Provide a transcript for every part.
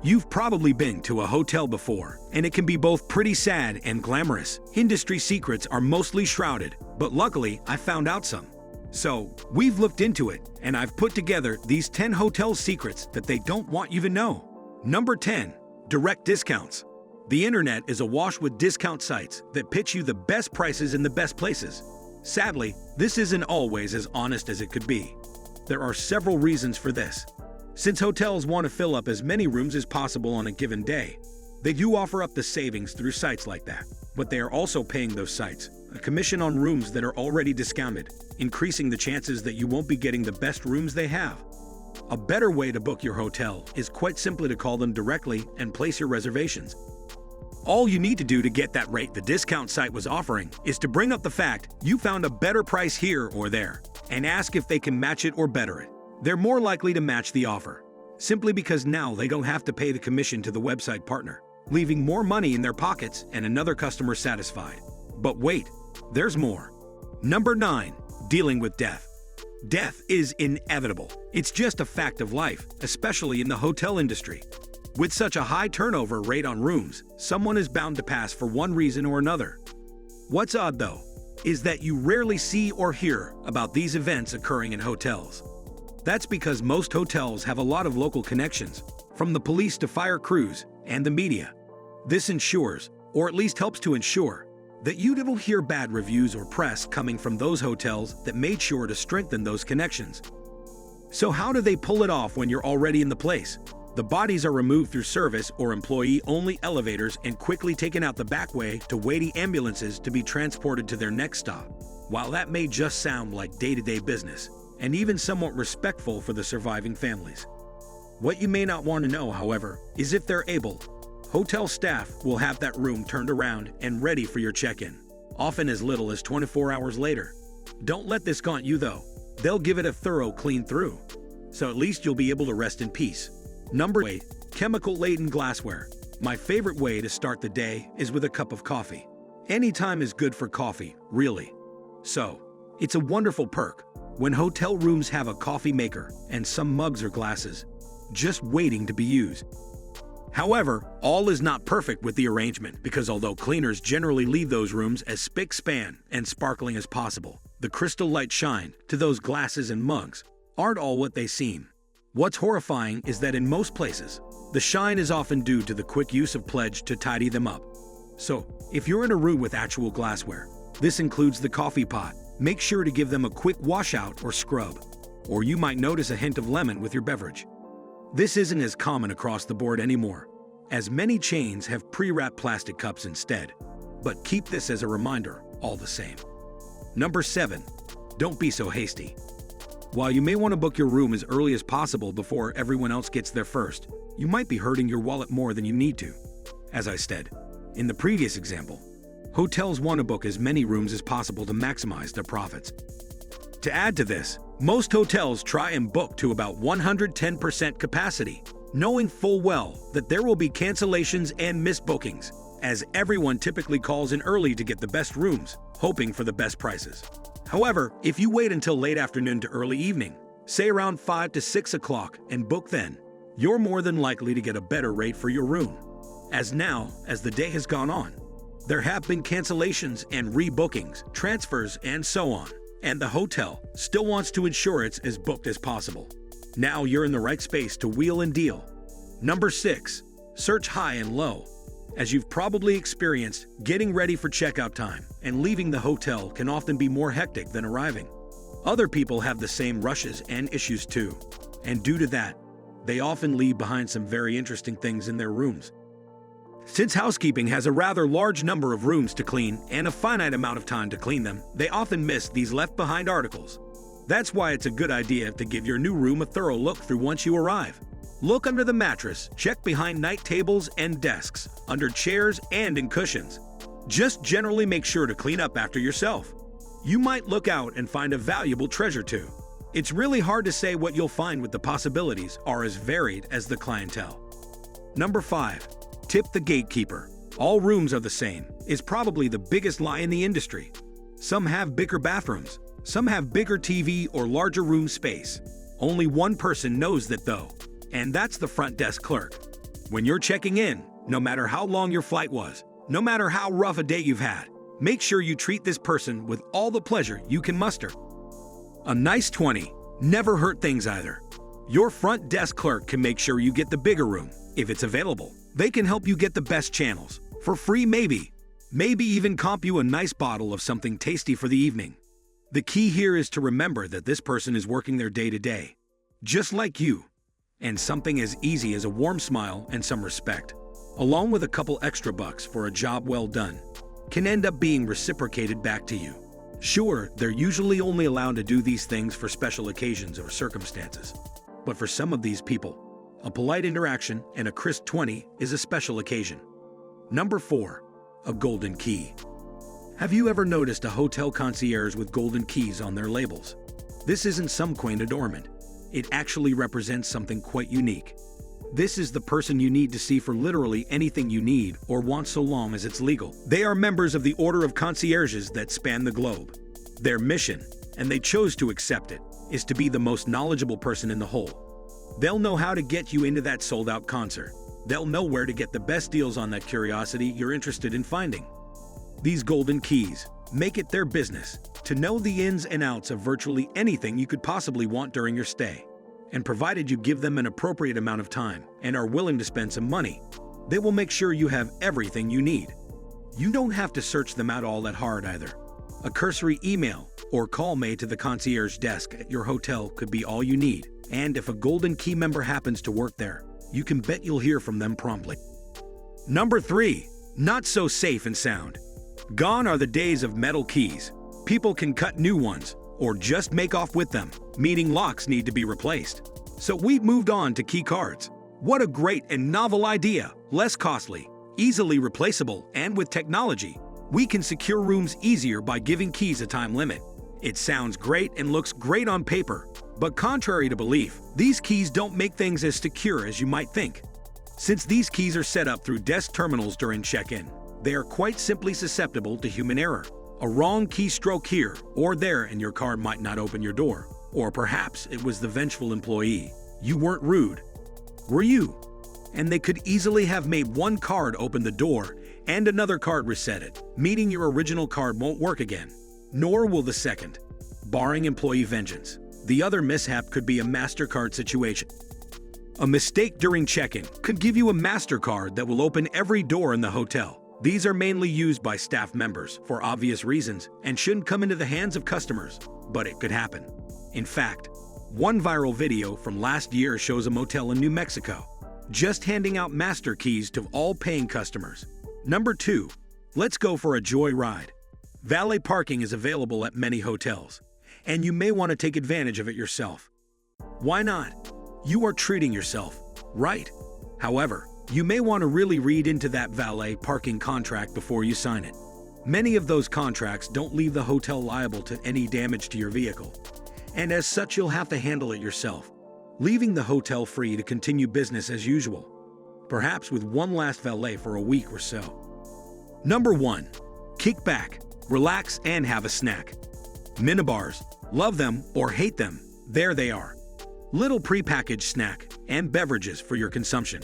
You've probably been to a hotel before, and it can be both pretty sad and glamorous. Industry secrets are mostly shrouded, but luckily I found out some. So, we've looked into it, and I've put together these 10 hotel secrets that they don't want you to know. Number 10. Direct discounts. The internet is awash with discount sites that pitch you the best prices in the best places. Sadly, this isn't always as honest as it could be. There are several reasons for this. Since hotels want to fill up as many rooms as possible on a given day, they do offer up the savings through sites like that, but they are also paying those sites a commission on rooms that are already discounted, increasing the chances that you won't be getting the best rooms they have. A better way to book your hotel is quite simply to call them directly and place your reservations. All you need to do to get that rate the discount site was offering is to bring up the fact you found a better price here or there, and ask if they can match it or better it. They're more likely to match the offer, simply because now they don't have to pay the commission to the website partner, leaving more money in their pockets and another customer satisfied. But wait, there's more. Number 9. Dealing with death. Death is inevitable. It's just a fact of life, especially in the hotel industry. With such a high turnover rate on rooms, someone is bound to pass for one reason or another. What's odd, though, is that you rarely see or hear about these events occurring in hotels. That's because most hotels have a lot of local connections, from the police to fire crews and the media. This ensures, or at least helps to ensure, that you don't hear bad reviews or press coming from those hotels that made sure to strengthen those connections. So how do they pull it off when you're already in the place? The bodies are removed through service or employee-only elevators and quickly taken out the back way to waiting ambulances to be transported to their next stop. While that may just sound like day-to-day business, and even somewhat respectful for the surviving families. What you may not want to know, however, is if they're able, hotel staff will have that room turned around and ready for your check-in, often as little as 24 hours later. Don't let this gaunt you though. They'll give it a thorough clean through, so at least you'll be able to rest in peace. Number 8. Chemical-laden glassware. My favorite way to start the day is with a cup of coffee. Any time is good for coffee, really. So, it's a wonderful perk when hotel rooms have a coffee maker and some mugs or glasses, just waiting to be used. However, all is not perfect with the arrangement because although cleaners generally leave those rooms as spick-span and sparkling as possible, the crystal light shine to those glasses and mugs aren't all what they seem. What's horrifying is that in most places, the shine is often due to the quick use of pledge to tidy them up. So, if you're in a room with actual glassware, this includes the coffee pot, make sure to give them a quick washout or scrub, or you might notice a hint of lemon with your beverage. This isn't as common across the board anymore, as many chains have pre-wrapped plastic cups instead, but keep this as a reminder all the same. Number 7. Don't be so hasty. While you may want to book your room as early as possible before everyone else gets there first, you might be hurting your wallet more than you need to. As I said in the previous example, hotels want to book as many rooms as possible to maximize their profits. To add to this, most hotels try and book to about 110% capacity, knowing full well that there will be cancellations and missed bookings, as everyone typically calls in early to get the best rooms, hoping for the best prices. However, if you wait until late afternoon to early evening, say around 5 to 6 o'clock, and book then, you're more than likely to get a better rate for your room. As now, as the day has gone on, there have been cancellations and rebookings, transfers, and so on, and the hotel still wants to ensure it's as booked as possible. Now you're in the right space to wheel and deal. Number 6. Search high and low. As you've probably experienced, getting ready for checkout time and leaving the hotel can often be more hectic than arriving. Other people have the same rushes and issues too, and due to that, they often leave behind some very interesting things in their rooms. Since housekeeping has a rather large number of rooms to clean and a finite amount of time to clean them, they often miss these left-behind articles. That's why it's a good idea to give your new room a thorough look through once you arrive. Look under the mattress, check behind night tables and desks, under chairs and in cushions. Just generally make sure to clean up after yourself. You might look out and find a valuable treasure too. It's really hard to say what you'll find with the possibilities are as varied as the clientele. Number 5. Tip the gatekeeper. All rooms are the same is probably the biggest lie in the industry. Some have bigger bathrooms, some have bigger TV or larger room space. Only one person knows that though, and that's the front desk clerk. When you're checking in, no matter how long your flight was, no matter how rough a day you've had, make sure you treat this person with all the pleasure you can muster. A nice 20 never hurt things either. Your front desk clerk can make sure you get the bigger room, if it's available. They can help you get the best channels, for free maybe. Maybe even comp you a nice bottle of something tasty for the evening. The key here is to remember that this person is working their day to day, just like you. And something as easy as a warm smile and some respect, along with a couple extra bucks for a job well done, can end up being reciprocated back to you. Sure, they're usually only allowed to do these things for special occasions or circumstances. But for some of these people, a polite interaction and a crisp 20 is a special occasion. Number 4. A golden key. Have you ever noticed a hotel concierge with golden keys on their labels? This isn't some quaint adornment. It actually represents something quite unique. This is the person you need to see for literally anything you need or want so long as it's legal. They are members of the order of concierges that span the globe. Their mission, and they chose to accept it, is to be the most knowledgeable person in the whole. They'll know how to get you into that sold-out concert. They'll know where to get the best deals on that curiosity you're interested in finding. These golden keys make it their business to know the ins and outs of virtually anything you could possibly want during your stay. And provided you give them an appropriate amount of time and are willing to spend some money, they will make sure you have everything you need. You don't have to search them out all that hard either. A cursory email or call made to the concierge desk at your hotel could be all you need. And if a golden key member happens to work there, you can bet you'll hear from them promptly. Number 3. Not so safe and sound. Gone are the days of metal keys. People can cut new ones or just make off with them, meaning locks need to be replaced. So we've moved on to key cards. What a great and novel idea, less costly, easily replaceable, and with technology, we can secure rooms easier by giving keys a time limit. It sounds great and looks great on paper, but contrary to belief, these keys don't make things as secure as you might think. Since these keys are set up through desk terminals during check-in, they are quite simply susceptible to human error. A wrong keystroke here or there and your card might not open your door. Or perhaps it was the vengeful employee. You weren't rude, were you? And they could easily have made one card open the door and another card reset it, meaning your original card won't work again. Nor will the second. Barring employee vengeance, the other mishap could be a MasterCard situation. A mistake during check-in could give you a MasterCard that will open every door in the hotel. These are mainly used by staff members for obvious reasons and shouldn't come into the hands of customers, but it could happen. In fact, one viral video from last year shows a motel in New Mexico just handing out master keys to all paying customers. Number 2. Let's go for a joy ride. Valet parking is available at many hotels, and you may want to take advantage of it yourself. Why not? You are treating yourself, right? However, you may want to really read into that valet parking contract before you sign it. Many of those contracts don't leave the hotel liable to any damage to your vehicle, and as such you'll have to handle it yourself, leaving the hotel free to continue business as usual, perhaps with one last valet for a week or so. Number 1. Kick back, relax, and have a snack. Minibars, love them or hate them, there they are. Little prepackaged snack and beverages for your consumption.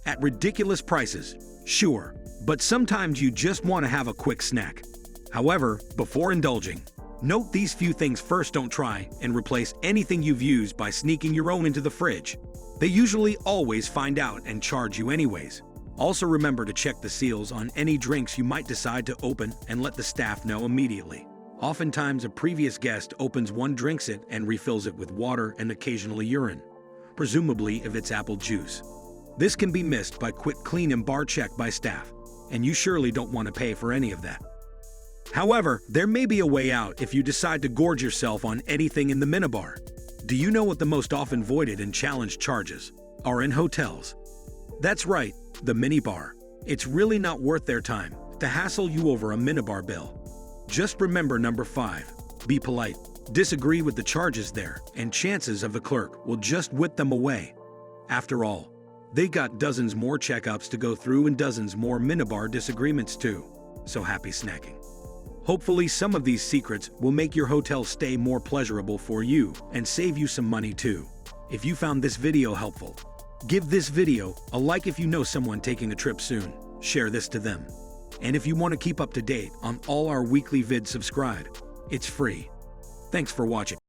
At ridiculous prices, sure, but sometimes you just want to have a quick snack. However, before indulging, note these few things first. Don't try and replace anything you've used by sneaking your own into the fridge. They usually always find out and charge you anyways. Also remember to check the seals on any drinks you might decide to open and let the staff know immediately. Oftentimes a previous guest opens one, drinks it, and refills it with water and occasionally urine, presumably if it's apple juice. This can be missed by quick clean and bar check by staff, and you surely don't want to pay for any of that. However, there may be a way out if you decide to gorge yourself on anything in the minibar. Do you know what the most often voided and challenged charges are in hotels? That's right, the minibar. It's really not worth their time to hassle you over a minibar bill. Just remember number 5, be polite. Disagree with the charges there, and chances of the clerk will just whip them away. After all, they got dozens more checkups to go through and dozens more minibar disagreements too. So happy snacking. Hopefully some of these secrets will make your hotel stay more pleasurable for you and save you some money too. If you found this video helpful, Give this video a like if you know someone taking a trip soon. Share this to them. And if you want to keep up to date on all our weekly vids, subscribe. It's free. Thanks for watching.